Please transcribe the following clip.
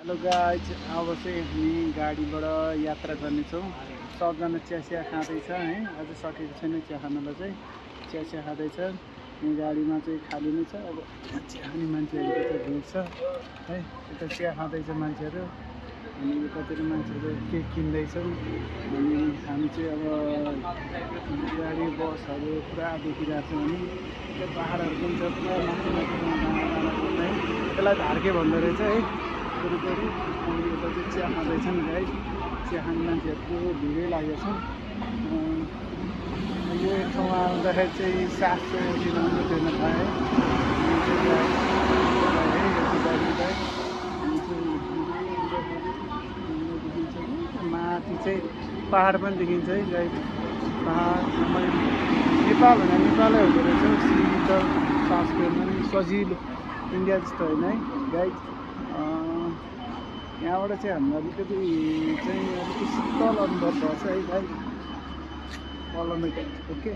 ल गाइज अब चाहिँ हामी गाडीबाट यात्रा गर्नेछौँ। सबजना चिया खाँदैछ है, अझै सकेको छैन चिया खानलाई चाहिँ। चिया खाँदैछ। यो गाडीमा चाहिँ खाली नै छ। अब चिया खाने मान्छेहरूको चाहिँ भिड छ है। यता चिया खाँदैछ मान्छेहरू अनि कतिवटा मान्छेहरू के किन्दैछौँ। अनि हामी चाहिँ अब गाडी बसहरू पुरा देखिरहेको छ भने त्यो पाहाडहरू पनि छ पुरा माथि माथिमा है। त्यसलाई धार्के भन्दो रहेछ है वरिपरि। अनि यता चाहिँ चिया खाँदैछन् गाइस। चिया खाने मान्छेहरूको भिडै लागेको छ। यो एक ठाउँमा आउँदाखेरि चाहिँ 700 किलोमिटर तिर्न पाएँ माथि चाहिँ पाहाड पनि देखिन्छ है गाइस। पाहाड नेपाल भने नेपालै हुँदो रहेछ। शीतल सास फेर्न पनि सजिलो, इन्डिया जस्तो होइन है गाइस। यहाँबाट चाहिँ हाम्रो अलिकति शीतल अनुभव गर्छ है guys. Follow me guys, okay.